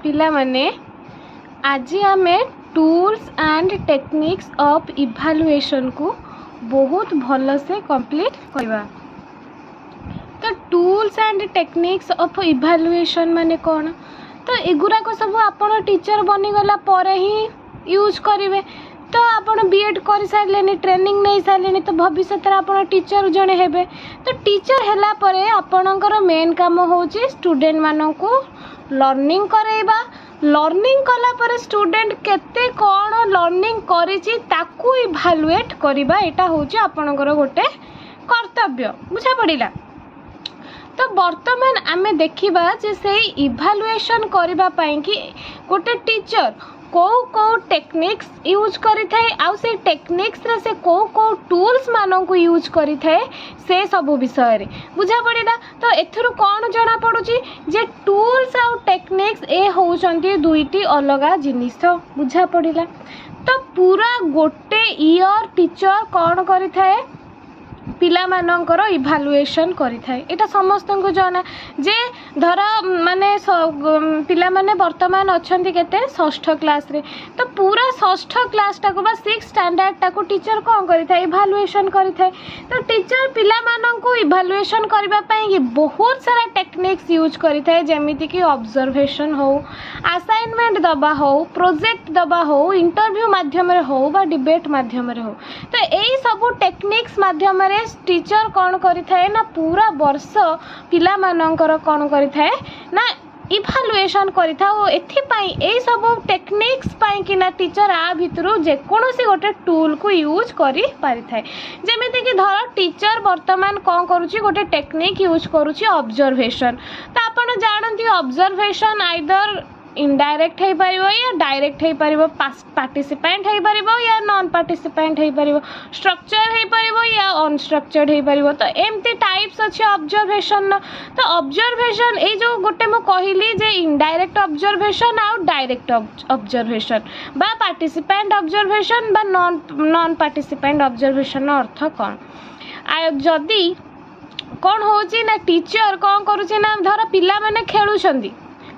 पिला माने आज आम tools and techniques of evaluation को बहुत भल से कंप्लीट करवा। तो tools and techniques of evaluation माने कौन, तो एगुराक सब आपण टीचर बनीगला पर ही यूज करेंगे। तो आपण बीएड कर सारे ट्रेनिंग नहीं सारे तो भविष्य आप टीचर जड़े हेबे। तो टीचर हैला परे आपणकर मेन काम होची स्टूडेंट मानन को लर्निंग करैबा। लर्निंग कला पर स्टूडेंट केते कौन लर्निंग करिछि ताकू इवैल्यूएट करबा, एटा होची आपणकर गोटे कर्तव्य। बुझा पड़िला। तो वर्तमान आमे देखिबा जे से इवैल्यूएशन करबा पई कि गोटे टीचर को टेक्निक्स यूज करी थाए, आउ से टेक्निक्स रे से को टूल्स मानन को यूज करी थाए, से सब विषय रे बुझा पड़िला। तो एथरु कौन जना पड़ुची जे टूल्स आउ टेक्निक्स ए होउचंती दुईटी अलगा जिनिस। बुझा पड़िला। तो पूरा गोटे ईयर टीचर कौन करी थाए पिला मानकर इवैल्यूएशन करी थाए। एटा समस्त को जाना जे धर माने पिला माने वर्तमान अछंती केते षष्ठ क्लास रे। तो पूरा षष्ठ क्लास टाको बा 6 स्टैंडर्ड टाको टीचर कौन करी थाए इवैल्यूएशन करी थाए। तो टीचर पिला मानन को इवैल्यूएशन करबा पई कि बहुत सारा टेक्निक्स यूज करी थाए, जेमिति कि ऑब्जर्वेशन हो, असाइनमेंट दबा हो, प्रोजेक्ट दबा हो, इंटरव्यू माध्यम रे हो बा डिबेट माध्यम रे हो। तो एई सब टेक्निक्स माध्यम रे टीचर कौन करी थाए ना पूरा वर्ष पिला मानकर कौन करी थाए ना इवैल्यूएशन करी था। ओ एथि पई ए सब टेक्निक्स पई कि ना टीचर आ भितरु जे कोनोसी गोटे टूल को यूज करी पारि थाए। जेमिति कि धर टीचर वर्तमान कौन करूची गोटे टेक्निक यूज करूची ऑब्जर्वेशन। तो आपण जानନ୍ତି ऑब्जर्वेशन आइदर इनडायरेक्ट है पारिबो या डायरेक्ट है पारिबो, पार्टिसिपेंट है पारिबो या नॉन पार्टिसिपेंट है पारिबो, स्ट्रक्चर है पारिबो या अनस्ट्रक्चर्ड है पारिबो। तो एमती टाइप्स अछि ऑब्जर्वेशन। तो ऑब्जर्वेशन ए जो गोटे मो कहली जे इनडायरेक्ट ऑब्जर्वेशन आ डायरेक्ट ऑब्जर्वेशन बा पार्टिसिपेंट ऑब्जर्वेशन बा नॉन पार्टिसिपेंट ऑब्जर्वेशन अर्थ कौन। आ जदी कौन होची ना टीचर कौन करूची ना धर पिला माने खेलुछंदी,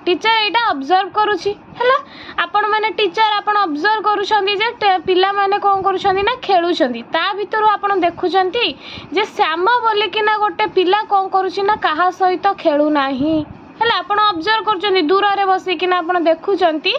टीचर एटा ऑब्जर्व करूची हैला। आपण माने टीचर आपण ऑब्जर्व करूछंदी जे पिला माने कोन करूछंदी ना खेलुछंदी। ता भितरु आपण देखुछंती जे श्याम बोले कि ना गोटे पिला कोन करूची ना काहा सहित खेलु नाही हैला। आपण ऑब्जर्व करूछंदी दूर रे बसी कि ना आपण देखुछंती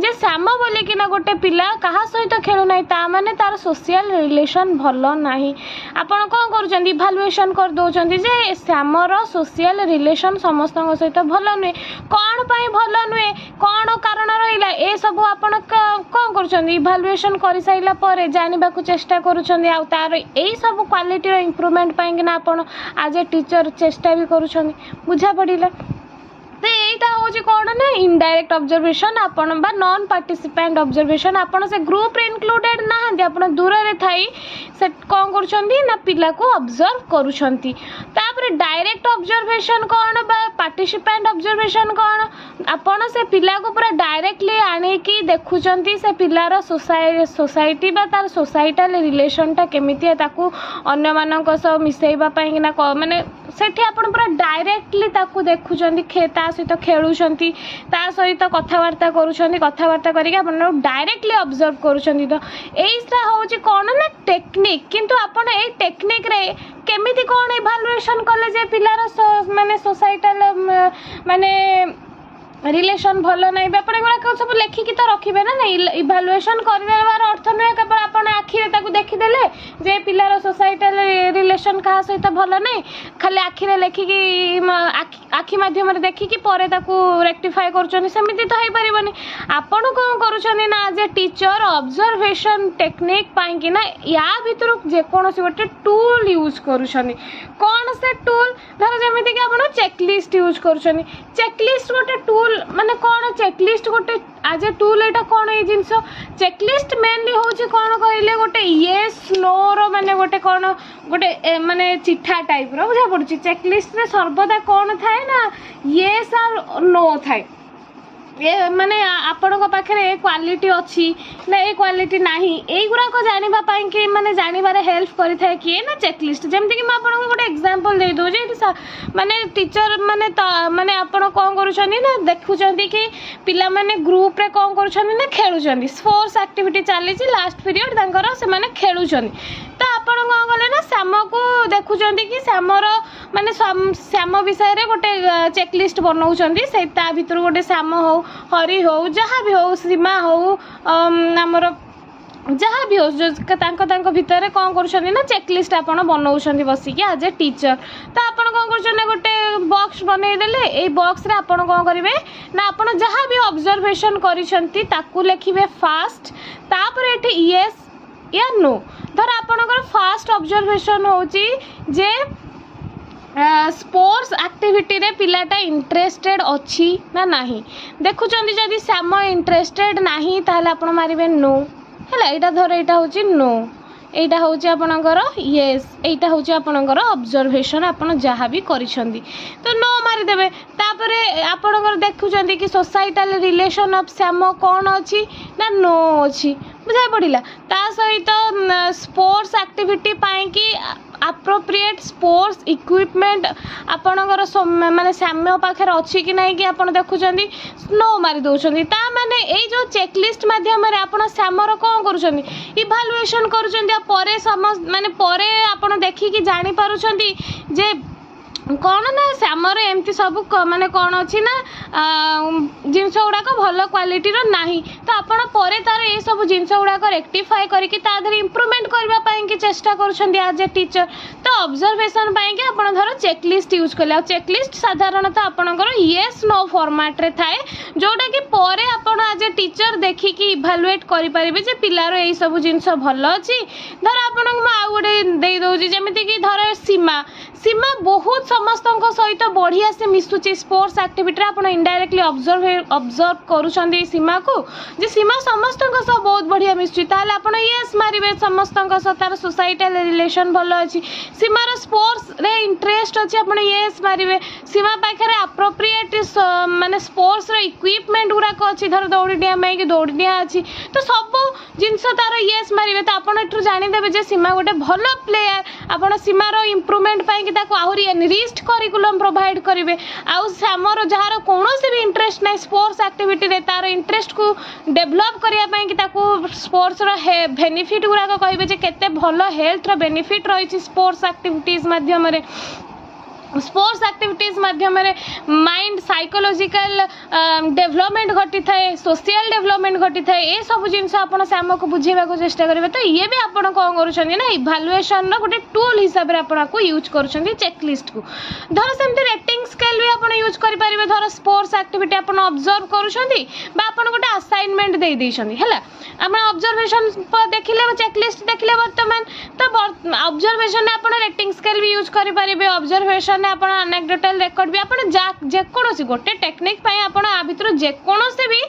जे श्याम बोले कि ना गोटे पिला काहा सहित खेलु नाही, ता माने तार सोशल रिलेशन भलो नाही। आपण कोन करूछंदी इवैल्यूएशन कर दोछंदी जे श्याम रो सोशल रिलेशन समस्त सहित भलो नुए। कोन पई भलो नुए, कोन कारण रहिला, ए सब आपण कोन करूछंदी इवैल्यूएशन करि साइला परे जानिबा को चेष्टा करूछंदी। आ तार ए सब क्वालिटी रो इंप्रूवमेंट पई कि ना आपण आज ए टीचर चेष्टा भी करूछंदी। बुझा पड़िला। तो एटा होची कोन ना इनडायरेक्ट ऑब्जर्वेशन आपण बा नॉन पार्टिसिपेंट ऑब्जर्वेशन। आपण से ग्रुप रे इंक्लूडेड नाहंती, आपण दूर रे थाई से कोन करूछंती ना पिला को ऑब्जर्व करूछंती। तापर डायरेक्ट ऑब्जर्वेशन कोन बा पार्टिसिपेंट ऑब्जर्वेशन कोन, आपण से पिला को पूरा डायरेक्टली आने की देखुछंती से पिलार सोसाइटी बा तार सोसाइटल रिलेशन ता केमिति ताकू अन्य मानक सह मिसेइबा पई ना माने सेठी आपण पूरा डायरेक्टली ताकू देखुछंती, ता सहित खेलुछंती, ता सहित कथावार्ता करूछंती, कथावार्ता करिके आपण डायरेक्टली ऑब्जर्व करूछंती। तो एइसा होची कोन ना टेक्निक। किंतु आपण ए टेक्निक रे केमिति कोन इवैल्यूएशन कले जे पिलार माने सोसाइटल माने रिलेशन भलो नहीं बेपड़े गुड़ा सब लेखिकी तो रखिबे ना नहीं। इवैल्यूएशन करदेबार अर्थ नुहे केवल आपण आखिरे ताकू देखिदेले जे पिलार सोसाइटल रिलेशन कहा सहित भलो नहीं, खाली आखिरे लेखिकी आखि माध्यम रे देखिकी परे ताकू रेक्टिफाई करूछनी, सेमिति तो हेई परिबनी। आपण कोन करूछनी ना जे टीचर ऑब्जर्वेशन टेक्निक पाई कि ना या भितर जे कोनोसी गोटे टूल यूज करूछनी। कोन से टूल धर जेमिति कि आपण चेकलिस्ट यूज करूछनी। चेकलिस्ट गोटे टूल माने कौन चेकलिस्ट गोटे आज ए टूल एटा कौन ए जिंस चेकलिस्ट मेनली होची कौन कहले गोटे येस नो रो माने गोटे कौन गोटे माने चिठा टाइप रो बुझा पड़ुची। चेकलिस्ट रे सर्वदा कौन थाए ना येस और नो थाए। माने आपण पाखे क्वालिटी अच्छी ना ये क्वालिटी नाही गुड़ाक जानापी कि माने जानवर हेल्प करें किए ना चेकलिस्ट जमीक मुझे गोटे एग्जांपल दे दूसरी माने टीचर माने माने आपण कौन कर देखुं कि पिला माने ग्रुप रे कौन कर खेलुं स्पोर्ट्स एक्टिविटी चली लास्ट पीरियड से खेलुं तो आपण कौन कले ना श्याम को देखुं कि श्यामर माने श्याम विषय रे गोटे चेकलिस्ट बनाऊँच भर गोटे श्याम हो हरि हो जहाँ भी हो सीमा हो आमर जहाँ भी हो जो भितर कौन कर चेकलिस्ट आप बनाऊँ बसिक आज ए टीचर तो आप कौन कर गोटे बॉक्स बनईदेले ये बॉक्स रे आप कौन करेंगे ना आप जहाँ भी ऑब्जर्वेशन कर लिखे फास्ट तापर ये येस या नो धर आपणकर फास्ट ऑब्जर्वेशन होची जे स्पोर्ट्स एक्टिविटी रे पिलाटा इंटरेस्टेड अच्छी ना नहीं देखुचंदी जदि श्याम इंटरेस्टेड नहीं ताहले आपण मारिबे नो हैला एटा धर एटा होची नो एटा होची आपणकर यस एटा होची आपणकर ऑब्जर्वेशन आपण जहाँ भी करिसंदी तो नो मारि देबे तापरे आपणकर देखुचंदी कि सोसाइटल रिलेशन ऑफ श्याम कोन अछि ना नो अछि बुझा पड़िला ता सहित स्पोर्ट्स एक्टिविटी पाई कि अप्रोप्रिएट स्पोर्ट्स इक्विपमेंट आपणकर माने श्याम पाखे अच्छी कि नहीं कि आप देखुं नो मारी दौरान ता माने ये जो चेकलिस्ट माध्यम आप श्यामर कौन कर इभालुएसन कर समस्त माने परे आप देखिकी जापर जे कौन ना श्यामर एमती सब माने कौन अच्छी ना जिनस गुड़ाक भल क्वालिटी नहीं तो आपड़ पर तार ये सब जिनस गुड़ाक रेक्टिफाए करके इम्प्रूवमेंट करने की चेष्टा कर आज ए टीचर तो ऑब्जर्वेशन पाई आप धर चेकलिस्ट यूज कले चेकलिस्ट साधारणतः आपणकर येस नो फॉर्मेट रे थाए जोटा कि परे आपण आज ए टीचर देखिकी इभालुएट करेंगे जे पिलार यही सब जिनस भल अच्छी धर आपन आउ गोटे दे दौची जमीती कि धर सीमा सीमा बहुत समस्त सहित बढ़िया से मिसुची स्पोर्ट्स एक्टिविटी आप इनडायरेक्टली ऑब्जर्व करुँच सीमा को जे सीमा समस्त सह बहुत बढ़िया मिसुची ताले आपण येस मारिबे समस्त तार सोसाइटल रिलेशन भल अच्छी सीमार स्पोर्ट्स रे इंटरेस्ट अच्छी आप येस मारिबे सीमा पाखे अप्रोप्रिएट माने स्पोर्ट्स रो इक्विपमेंट गुड़ाक अच्छी धर दौड़ी डिया माई कि दौड़ी डिया अच्छी तो सब जिनस तार येस मारिबे तो आपण एठू जानिदेबे जे सीमा गोटे भल प्लेयर आपण सीमार इम्प्रूवमेंट पाई आहरी एनरिच्ड करिकुलम प्रोवाइड करेंगे आउ श्यामर जार कौन भी इंटरेस्ट ना स्पोर्ट्स एक्टिविटी रे तार इंटरेस्ट को डेभलप करने स्पोर्ट्स बेनिफिट गुड़ाक कहे केते भल हेल्थ रो बेनिफिट रही स्पोर्ट्स एक्टिविटीज माध्यम स्पोर्ट्स एक्टिविटीज माध्यम माइंड साइकोलॉजिकल डेवलपमेंट घटी थाए सोशल डेवलपमेंट घटी थाए ये सब जिनस आप श्याम को बुझेबा को चेष्टा करेंगे तो ये भी आप कौन कर इभालुएसन गोटे टूल हिसाब से आपको यूज कर चेकलिस्ट को धर सेमती रेटिंग स्केल भी आप यूज करेंगे धर स्पोर्ट्स एक्टिविटी आप ऑब्जर्व कर गोटे असाइनमेंट दे है आम ऑब्जर्वेशन देखिले चेकलिस्ट देखिले बर्तमान तो ऑब्जर्वेशन आप रेटिंग स्केल भी यूज करेंगे ऑब्जर्वेशन आपण एनेक्डोटल रेकॉर्ड भी आपण जेकोसी गोटे टेक्निक पाई आपण आ भितर जेकोसी भी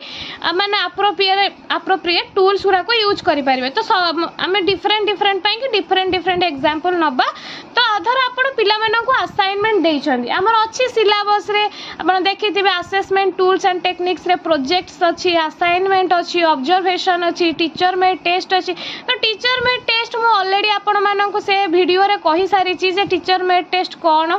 माने अप्रोप्रिएट टूल्स गुड़ा को यूज करि परिबे तो आमे डिफरेंट पाई कि डिफरेंट एग्जांपल नबा तो आधार आपण पिला मानन को असाइनमेंट देइछंदी हमर अछि सिलेबस रे आपण देखिथिबे असेसमेंट टूल्स एंड टेक्निक्स रे प्रोजेक्ट्स अछि असाइनमेंट अछि ऑब्जर्वेशन अछि टीचर मेड टेस्ट अछि तो टीचर मेड टेस्ट मु ऑलरेडी आपण मानन को से वीडियो रे कहि सारी चीज टीचर मेड टेस्ट कोन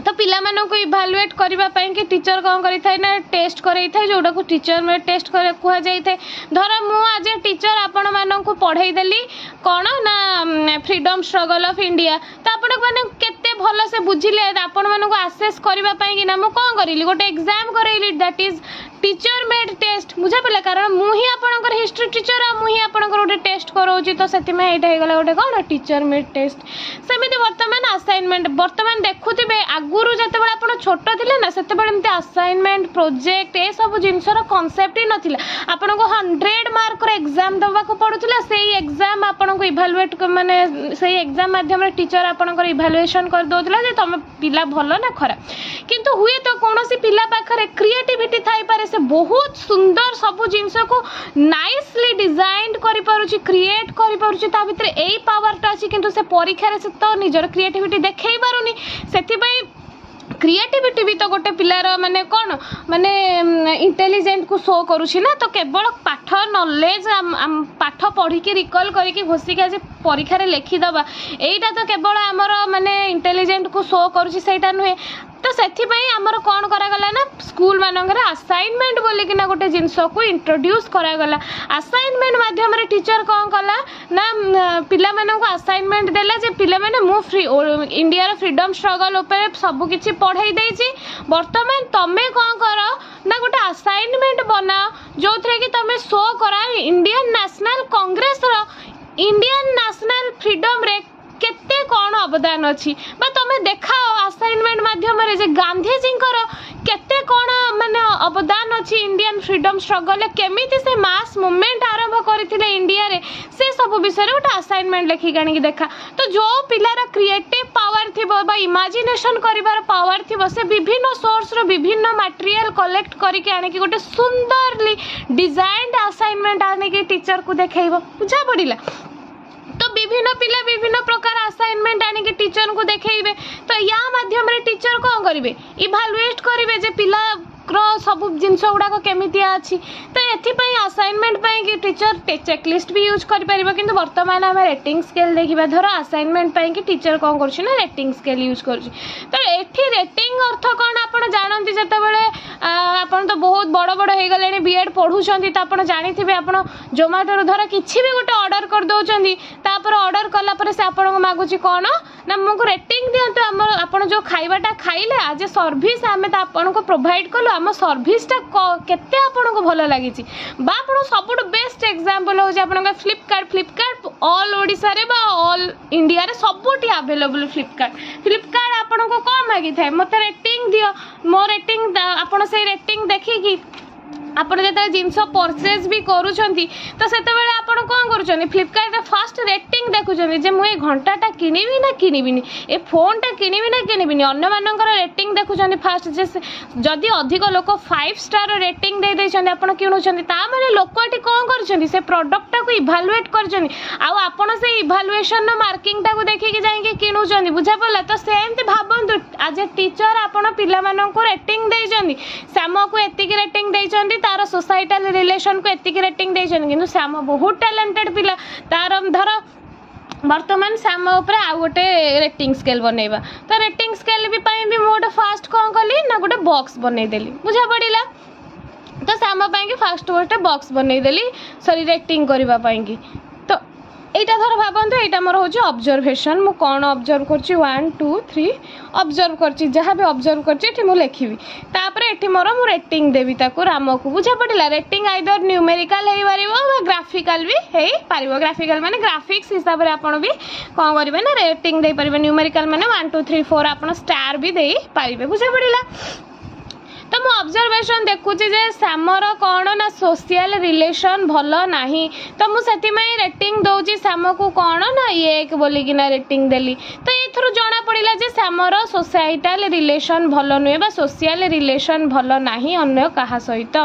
तो पिला मानन को इभालुएट करबा पई कि टीचर कौन करि थाए ना टेस्ट करई थाए जोडा को टीचर में टेस्ट करे कुहा जाई थाए धर मु आज टीचर आपण मानन को पढ़ाई देली कोन ना फ्रीडम स्ट्रगल ऑफ इंडिया तो आपण माने केते भलो से बुझिले आपण मानन को असेस करबा पई कि ना मु कोन करिली गोटे एग्जाम करैली that is teacher made test बुझा पड़े कारण मुही आपणकर हिस्ट्री टीचर आ मुही आपणकर गोटे टेस्ट कराउची तो सेति में एटा हे गला गोटे कोन टीचर मेड टेस्ट सेमिति वर्तमान असाइनमेंट वर्तमान देखुथिबे आगुरु जते बेला आपण छोट थिले ना सेते बेला एमते असाइनमेंट प्रोजेक्ट ए सब जिंसर कांसेप्ट ही नथिला आपण को 100 मार्क रे एग्जाम दवा को पडुथिला सेही एग्जाम आपण को इवैल्यूएट माने सेही एग्जाम माध्यम रे टीचर आपणकर इवैल्यूएशन कर दोथिला जे तमे पिला भलो ना खराब किंतु हुए तो कोनोसी पिला पाखरे क्रिएटिविटी थाई पारे से बहुत सुंदर सब जिनस को नाइसली डिजाइन करि पारुची क्रिएट करि पारुची ता भितर एई पावर ता अछि किंतु से परीक्षा रे से तो निजर क्रिएटिविटी देखै पारुनी सेति पई क्रिएटिविटी भी तो गोटे पिलार माने कौन माने इंटेलिजेंट को शो करुछि ना तो केवल पाठ नॉलेज पाठ पढ़ी की रिकॉल करके घोषिक आज परीक्षा रे लिखिदबा एटा तो केवल आमर माने इंटेलिजेंट को शो करुछि सेटा नुहे तो से आमर कौन करागला ना स्कूल मानक असाइनमेंट बोलिकिना गोटे जिनस को इंट्रोड्यूस करागला असाइनमेंट माध्यम टीचर कौन कला ना पिला मानक असाइनमेंट देला जे पिला माने मु फ्री इंडिया फ्रीडम स्ट्रगल उपर सब किछि पढ़ाई देछि वर्तमान तमे कौन कर ना गोटे असाइनमेंट बनाओ जो थरे कि तमे शो करा इंडियन नेशनल कांग्रेस रो इंडियन नेशनल फ्रीडम रे केते कौन अवदान अच्छी तुम देखाओ असाइनमेंट माध्यम जे गांधी जी केते कौन माने अवदान अच्छी इंडियन फ्रीडम स्ट्रगल केमिति से मास मूवमेंट आरंभ करथिले इंडिया रे से सब विषय गोटे असाइनमेंट लेखिक आनिक देखा तो जो पिलार क्रिएटिव पावर थिबो बा इमेजिनेशन करिवार पावर थिबो से विभिन्न सोर्स रो विभिन्न मटेरियल कलेक्ट करके आनिक गोटे सुंदरली डिजाइन्ड असाइनमेंट आनिक टीचर को देखाइबो बुझा पड़िला तो विभिन्न पिला विभिन्न प्रकार असाइनमेंट आनिक टीचर को देखेबे तो या माध्यम रे टीचर कौन करेंगे इभालुएट करेंगे जे पिला सब जिनस गुड़ाक केमिति अच्छी तो एथिपाई असाइनमेंट कि टीचर चेकलिस्ट भी यूज करें कि बर्तमान आम रेटिंग स्केल देखा धर असाइनमेंट कि टीचर कौन कर रेटिंग स्केल यूज कर तो ये रेटिंग अर्थ कौन आप जानते जितेबाला आपन तो बहुत बड़ बड़ हो गले बीएड पढ़ुंट तो आप जानी आप जोमाटो धर किसी भी गोटे ऑर्डर कर दौरान तापर ऑर्डर कलापर से आपको मागुच कौन ना मुझे रेटिंग दिंतु आप जो खाइबाटा खाइले आज ए सर्विस आम तो आपको प्रोवाइड कलु आम सर्विसटा केते आपको भल लगी आप सब बेस्ट एग्जांपल हो फ्लिपकार्ट ऑल ओडिशा रे बा ऑल इंडिया रे सबुठी अवेलेबल फ्लिपकार्ट आपको कौन मागी थाए मत रेटिंग दियो मो रेटिंग आप से रेटिंग देखिकी आपड़ जो जिनस परचेज भी करुँच तो से कौन कर फ्लिपकार्ट फास्ट रेटिंग देखुं जे मुझे घंटाटा किनिबी ना किनिबिनी ए फोनटा किनिबी ना किनिबिनी अन्य मानकर रेटिंग देखुं फास्ट जे जदि अधिक लोक 5 स्टार रेटिंग दे देछन आपण किणुछन ता माने लोकटी कौन करछन से प्रोडक्ट को इभालुएट करछन आपण से इभालुएशन मार्किंग को देखिक जाइए किणुछन बुझा पड़ा तो सेमती भावतु आज ए टीचर आपण पिला माननको रेटिंग देछन श्याम को एतिक रेटिंग देछन तार सोसाइटल रिलेशन को एतिक रेटिंग देछन किंतु श्याम बहुत टैलेंटेड पिला तार धर वर्तमान श्याम उपर आउ गोटे रेटिंग स्केल बनइबा तो रेटिंग स्केल भी गोटे फास्ट कौन कली ना गोटे बॉक्स बनईदेली बुझा पड़ा तो श्याम फास्ट गोटे बॉक्स बनईदेली सॉरी रेटिंग करने तो यहाँ धर भावतु यहाँ मोर हूँ ऑब्जर्वेशन मु कौन ऑब्जर्व कर 1 2 3 ऑब्जर्व कर जहाँ भी ऑब्जर्व कर लिखी तापर ये मोर मु रेटिंग देवी ताको राम को बुझा पड़ा रेटिंग आइदर न्यूमेरिकल हो पार ग्राफिकल भी हो पार ग्राफिकल माने ग्राफिक्स हिसाब से आप भी कौन करेंगे ना रेटिंग दे पारे न्यूमेरिकल माने 1 2 3 4 आप स्टार भी दे पारे बुझा पड़ा तो मु ऑब्जर्वेशन देखुची जे श्यामर कौन ना सोशल रिलेशन भल नाही तो मुझे रेटिंग दौची श्याम को कौन ना ये एक बोलिकिना रेटिंग देली तो ये जना पड़ा जे श्यामर सोसाइटाल रिलेशन भल नुहे बा सोशल रिलेशन भल नाही अन्य कहा सहित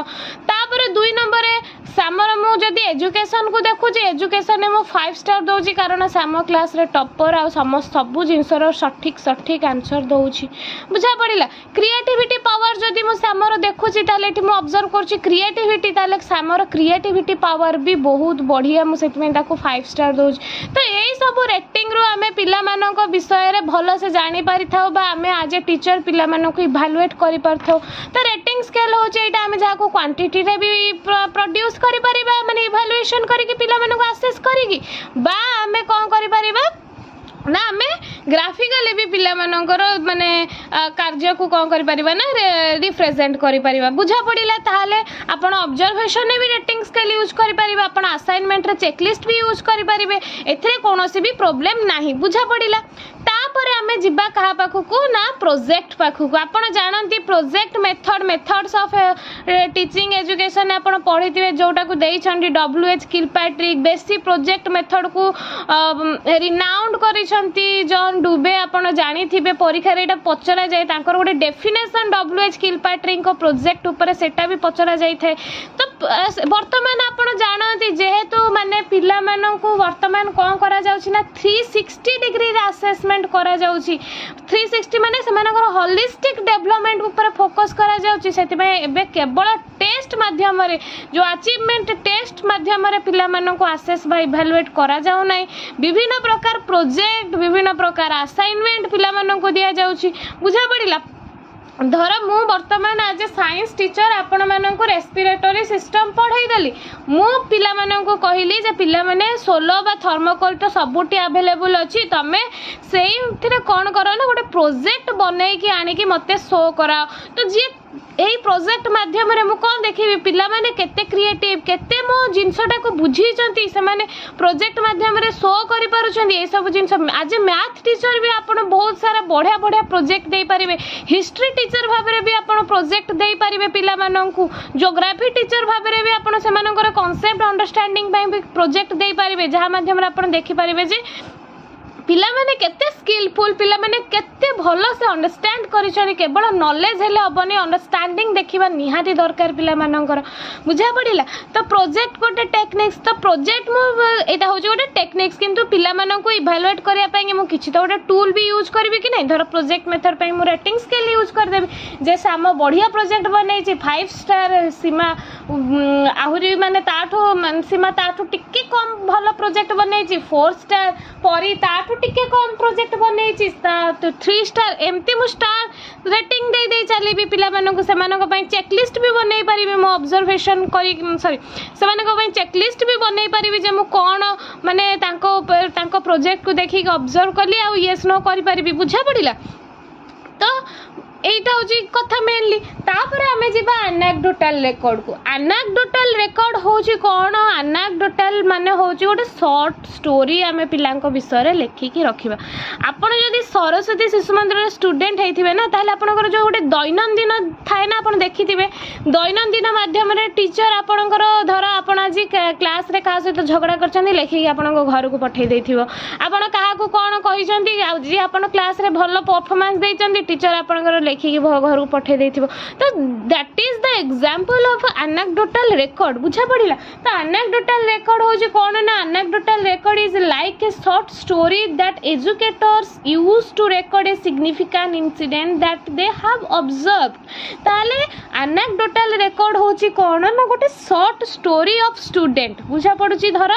तापर 2 नंबर श्यामर मुझे एजुकेशन को देखुची एजुकेशन में 5 स्टार दौची कारण श्याम क्लास रे टॉपर आ समस्त सब जिनसर सठिक आंसर दौची बुझा पड़ा क्रिएटिविटी पावर जदि श्यामर देखुची ताले मु ऑब्जर्व कर क्रिएटिविटी ताले श्यामर क्रिएटिविटी पावर भी बहुत बढ़िया मुझे 5 स्टार दौची तो यही सब रेटिंग रू आम पिला मानक विषय रे भल से जानी पारि थाउ बा आम आज ए टीचर पिला मानक इभालुएट करि पारथौ तो रेटिंग स्केल होचे एटा आम जाको क्वांटिटी रे भी प्रोड्यूस करि परिबा माने इभालुएशन करिकि पिला मानक असेस करिकि बा आम कोन करि परिबा ना आम ग्राफिकल भी पिला मानकर माने कार्य को कौन कर परिबा ना रिप्रेजेंट करि परिबा बुझा पड़िला ताहाले आपण ऑब्जर्वेशन ने भी रेटिंग स्केल यूज करि परिबा आपण असाइनमेंट रे चेकलिस्ट भी यूज करि परिबे एथरे कोनोसी भी प्रॉब्लम नाही बुझा पड़िला तापरे आमे जिबा कहा पाखु को ना प्रोजेक्ट पाखु को आपण जानंती project methods of teaching education आपण पढिथिबे जोटा को देई छंडी WH Kilpatrick basic project method को रिनाउंड करि जॉन डुबे आपण जानी थिबे परीक्षा रे एटा पचरा जाय तांकर गोटे डेफिनेशन WH किलपैट्रिक को प्रोजेक्ट ऊपर सेटा भी पचरा जाय थे तो बर्तमान आपण जानते जेहेतु माने पिला माननकु वर्तमान कौन करा जाउछि ना 360 डिग्री असेसमेंट करा जाउछि 360 माने सेमानकर होलिस्टिक डेवलपमेंट ऊपर फोकस करा जाउछि सेति में एबे केवल टेस्ट माध्यम रे जो अचीवमेंट टेस्ट माध्यम रे पिला माननकु असेस बा इवैल्यूएट करा जाउ नै विभिन्न प्रकार प्रोजेक्ट विभिन्न प्रकार असाइनमेंट पिला माननकु दिया जाउछि बुझा पड़िला धर मु वर्तमान आज साइंस टीचर आपण माननकु रेस्पिरेटरी सिस्टम पढ़ाई देली मु पिला माननकु कहली जे पिला माने सोलो बा थर्मोकोल तो सबुटी अवेलेबल अछि तमे सेही थिरे कोन करो ना गोटे प्रोजेक्ट बनै कि आनी कि मते शो करा तो जे एही प्रोजेक्ट माध्यम रे मु कोन देखिबी पिला माने केते क्रिएटिव केते मो जिंसटा को बुझी चंती से माने प्रोजेक्ट माध्यम रे शो करि पारुचंदी ए सब जिंस आज मैथ टीचर भी आपण बहुत सारा बढ़िया बढ़िया प्रोजेक्ट दे पारिबे हिस्ट्री टीचर भाबरे भी आपण प्रोजेक्ट दे पारिबे पिला माननकु ज्योग्राफी टीचर भाबरे भी आपण सेमानकर कांसेप्ट अंडरस्टैंडिंग पई भी प्रोजेक्ट दे पारिबे जहा माध्यम रे आपण देखि पारिबे जे पिला माने केते स्किलफुल पिला माने केते भलो से अंडरस्टैंड करिछनी केवल नॉलेज हेले हबनी अंडरस्टैंडिंग देखिबा निहाती दरकार पिला मानकर बुझा पड़िला तो प्रोजेक्ट गोटे टेक्निक्स तो प्रोजेक्ट मु एटा हो गोटे टेक्निक्स किंतु पिला माननको इवैल्यूएट करिया पई मु किछि तो गोटे टूल भी यूज करबी कि नै धर प्रोजेक्ट मेथड पई मु रेटिंग स्केल यूज कर देबी जे साम बढ़िया प्रोजेक्ट बनै छि 5 स्टार सीमा आहुरी माने ताठो सीमा ताठो टिक्के कम भलो प्रोजेक्ट बनै छि 4 स्टार परी ताठो टिके कम प्रोजेक्ट बनै छि 3 स्टार एमती मु स्टार रेटिंग दे दे चली भी पिला माननको सेमानको पई चेकलिस्ट भी बनै परिबे मो ऑब्जर्वेशन करी सॉरी सेमानको पई चेकलिस्ट भी बनै परिबे जे मु कोन माने तांको प्रोजेक्ट को देखि ऑब्जर्व करली आ यस नो करि परिबे बुझा पड़िला तो एटा होची कथा मेनली तापर आमे जिबा एनेक्डोटल रेकॉर्ड को एनेक्डोटल रेकॉर्ड होची कोन एनेक्डोटल माने होची गोटे शॉर्ट स्टोरी आमे पिलांको विषय रे लेखि की रखिबा आपण जदी सरस्वती शिशु मंदिर स्टूडेंट हेथिबे ना ताले आपनकर जो गोटे दैनंदिन थाए ना आपण देखिथिबे दैनंदिन माध्यम रे टीचर आपनकर धर आपण आज क्लास रे का सहित झगड़ा करचंदी लेखि आपनको घर को पठै देथिबो आपण काहा को कोन कहिसंती जे आपण क्लास रे भलो परफॉर्मेंस दैचंदी टीचर आपनकर लेखि घर को पठे देथिबो तो that is the example of anecdotal record बुझा पड़िला तो एनेक्डोटल रेकॉर्ड हो जे कोन ना anecdotal record is like a short story that educators use to record a significant incident that they have observed ताले एनेक्डोटल रेकॉर्ड होची कोन ना गोटे शॉर्ट स्टोरी ऑफ स्टूडेंट बुझा पड़ुची धर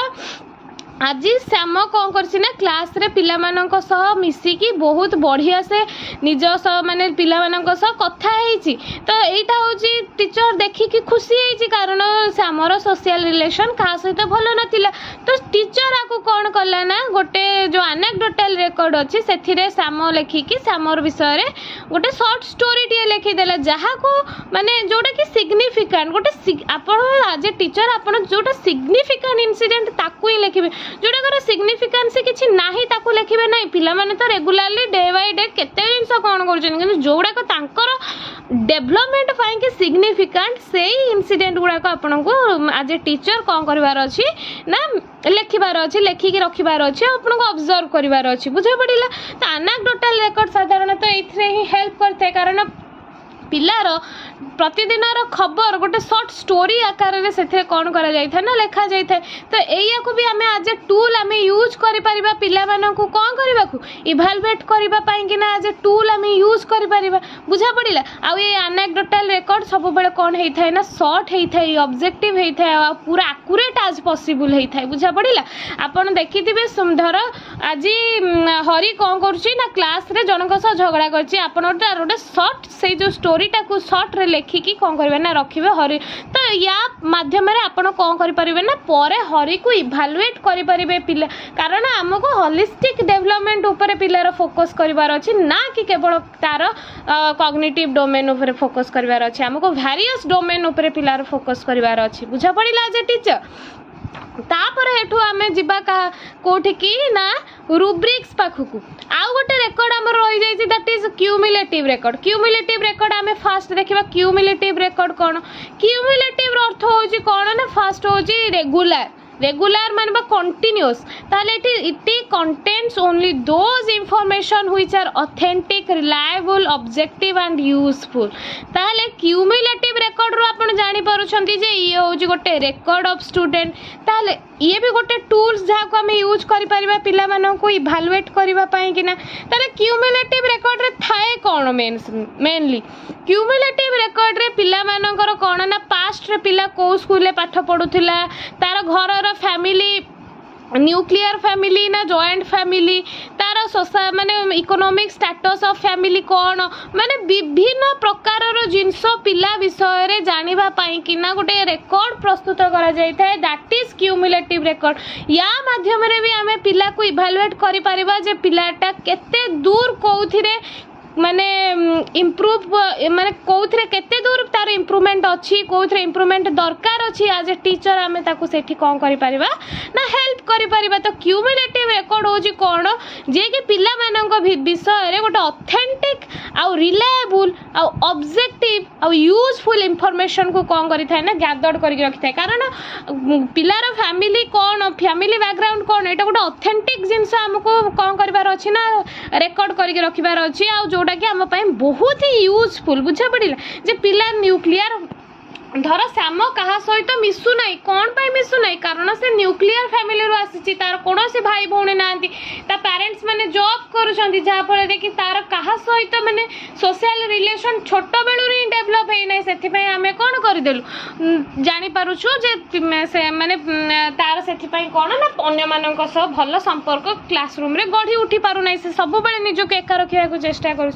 आज श्याम कौन कर क्लास रे पिला मानक सह मिसिकी बहुत बढ़िया से निज सह माने पिला मानक सह कथा हेची तो एटा होची टीचर देखिकी खुशी हेची कारण श्यामर सोशल रिलेशन का सहित भलो नथिला तो टीचर आको कौन कला ना गोटे जो एनेक्डोटल रेकॉर्ड अछि सेथिरे श्याम लेखिकी श्यामर विषय रे गोटे शॉर्ट स्टोरी टिए लिखि देला जहा को माने जोटा कि सिग्निफिकेंट गोटे आपण आज टीचर आपण जोटा सिग्निफिकेंट इंसिडेंट ताकू ही लिखिबे जोटा सिग्निफिकेंस किछि नाही ताकू लिखिबे नाही पिला माने तो रेगुलरली डे बाय डे केते जिंस कोन करछन कि जोडा को तांकर डेवलपमेंट पाई कि सिग्निफिकेंट सेही इंसिडेंट गुडा को आपन को आज ए टीचर कोन करबार अछि ना लेखिबार अछि लेखिकी रखिबार अछि आपन को ऑब्जर्व करबार अछि बुझा पड़िला तो एनेक्डोटल रेकॉर्ड साधारणतः एथरे ही हेल्प करथे कारण पिलार प्रतिदिन खबर गोटे शॉर्ट स्टोरी आकार में से कौन करा जाए ना लिखा जाए तो या भी आम आज ए टूल आम यूज कर पिला मानू कौन करने को इभालुएट करने ना आज ए टूल आम यूज कर बुझा पड़ा आउ ये एनेक्डोटल रेकॉर्ड सब बेले कौन होता है ना शॉर्ट होता है ऑब्जेक्टिव होता है पूरा एक्यूरेट आज पॉसिबल होता है बुझा पड़ा आपड़ देखिथे धर आज हरि कौन कर क्लास रे जनक सह झगड़ा कर शॉर्ट से जो स्टोरीटा को शॉर्ट रे लेखिकी कौन करेंगे ना रखिए हरि तो या माध्यम आपण कौन करेंगे ना परे हरि को इभालुएट करेंगे पिला कारण आमको होलिस्टिक डेवलपमेंट उपर पिलार फोकस करार अच्छी ना कि केवल तार कॉग्निटिव डोमेन उपर फोकस करार अच्छे आमको वेरियस डोमेन उपर पिलार फोकस करार अच्छी बुझा पड़ा एज ए टीचर तापर हेठू आमे जिबा का कोठी की ना रुब्रिक्स पाखकू आउ गोटे रेकॉर्ड हमर रहि जाय छी दैट इज क्यूमुलेटिव रेकॉर्ड आमे फास्ट देखिबा क्यूमुलेटिव रेकॉर्ड कोन क्यूमुलेटिव अर्थ होची कोन ना फास्ट होची रेगुलर मानबा कंटिन्यूअस ताले it contains only those information which are authentic reliable objective and useful ताले क्यूमुलेटिव रेकॉर्ड रो आपण जानीपरुंट जे ये हूँ गोटे रेकर्ड ऑफ स्टूडेंट ताले ये भी गोटे टूल्स जहाँ को आम यूज कर पाँ इभालुएट करने कि क्यूमुलेटिव रेकर्ड रे थाए कौन मेनली क्यूमुलेटिव रेकर्ड रे पिला मानकर कौन ना पास्ट रे पिला को स्कूल पाठ पढ़ुला तार घर फैमिली न्यूक्लियर फैमिली ना जॉइंट फैमिली तार सोशल माने इकोनॉमिक स्टेटस ऑफ फैमिली कौन माने विभिन्न प्रकार जिनस पिला विषय रे जानिबा पाई कि ना गोटे रेकॉर्ड प्रस्तुत करा जाय थाए दैट इज क्यूमुलेटिव रेकॉर्ड या माध्यम रे भी आमे पिला को इवैल्यूएट करि परिबा जे पिलाटा केते दूर कोउथिरे माने इम्प्रूव माने कोउथरे केते दूर तार इम्प्रूवमेंट अछि कोउथरे इम्प्रूवमेंट दरकार अछि एज ए टीचर आमे ताको सेठी कोन करि परिबा ना हेल्प करि परिबा। तो क्यूमुलेटिव रेकॉर्ड होजी कोन जे कि पिला मानक विषय रे गोटे ऑथेंटिक आ रिलायबल आ ऑब्जेक्टिव आ यूजफुल इंफॉर्मेशन को कोन करि थाए ना गैदर्ड करि रखि थाए कारण पिलार फैमिली कोन फैमिली बैकग्राउंड कोन एटा गोटे ऑथेंटिक जिंस हमको कोन करिवार अछि ना रेकॉर्ड करि रखिबार अछि आ जोटा कि आम बहुत ही यूजफुल बुझा पड़ा जे पिला न्यूक्लियर धर श्याम क्या सहित मिसुना कौन पाई मिसुना कारण से न्यूक्लियर फैमिली आसी तार कौन से भाई भौणी ना पेरेंट्स माने जॉब करुँच जहाँफल कि तार क्या सहित माने सोशल रिलेशन छोट बेलू ही डेभलप होना से आम कौन करदेलु जानीपरुछु जे माने तार से कौन ना अन्य मानक सह भल संपर्क क्लासरूम रे गढ़ी उठी पारना से सब बेले निजक एका रखा चेष्टा कर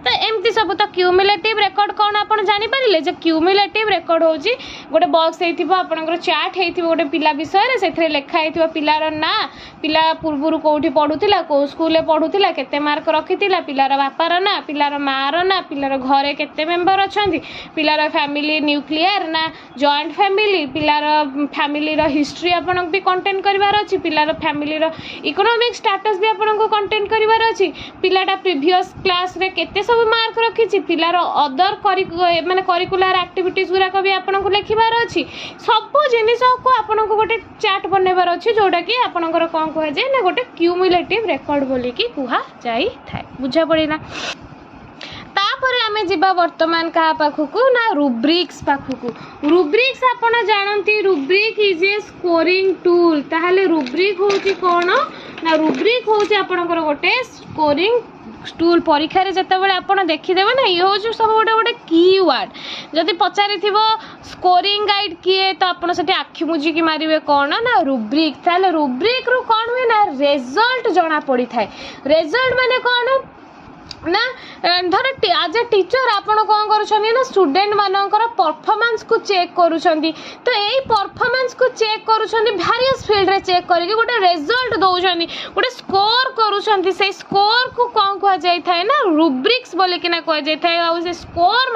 तो एमती सब। तो क्यूमुलेटिव रेकॉर्ड कौन आप जानीपारे जे क्यूमुलेटिव रेकॉर्ड होची गोटे बॉक्स हेतिबो आपनकर चैट हेतिबो गोटे पिला विषय रे सेथरे लेखा हेतिबो पिलार ना पिला पूर्वरु कोठी पढुतिला को स्कूल रे पढुतिला केते मार्क रखितिला पिलार बापार ना पिलार मार ना पिलार घरे केते मेंबर अछंती पिलार फैमिली न्यूक्लियर ना जॉइंट फैमिली पिलार फैमिली रो हिस्ट्री आपन भी कंटेंट करिवार अछि पिलार फैमिली रो इकोनॉमिक स्टेटस भी आपन को कंटेंट करिवार अछि पिलाटा प्रीवियस क्लास रे केते सब मार्क रखिछि पिलार अदर माने करिकुलर एक्टिविटीज गुरा को भी आपन को लिखिबार अछि सब जिनिस को आपन को गोटे चार्ट बनेबार अछि जोटा कि आपनकर कोन कह जाय ना गोटे क्यूमुलेटिव रेकॉर्ड बोली कि कुहा जाई थाए बुझा पड़िला। तापरे आमे जिबा वर्तमान का पाखकु ना रुब्रिक्स पाखकु रुब्रिक्स आपन जानंती rubric is a scoring tool ताहाले रुब्रिक होची कोन ना रुब्रिक होची आपनकर गोटे स्कोरिंग टूल परीक्षा रे जते बेले आपण देखिदेबे ना ये होछु सब गोटे गोटे कीवर्ड जदि पचारि थिबो स्कोरिंग गाइड किए तो आपण सेठी आखि मुजी की मारिबे कोन ना रुब्रिक ताले रुब्रिक रो कोन हुए ना रिजल्ट जणा पड़ी थाए रिजल्ट माने कोन ना धर आज ए टीचर आपण कौन करुछनी ना स्टूडेंट मानकर परफॉर्मेंस को चेक करुछंती तो एई परफॉर्मेंस को चेक करुछंती वेरियस फील्ड रे चेक करके गोटे रिजल्ट दउछंती गोटे स्कोर करुछंती से स्कोर को कौन कह जाय थाए ना रुब्रिक्स बोले कि ना कह जाय थाए आ से स्कोर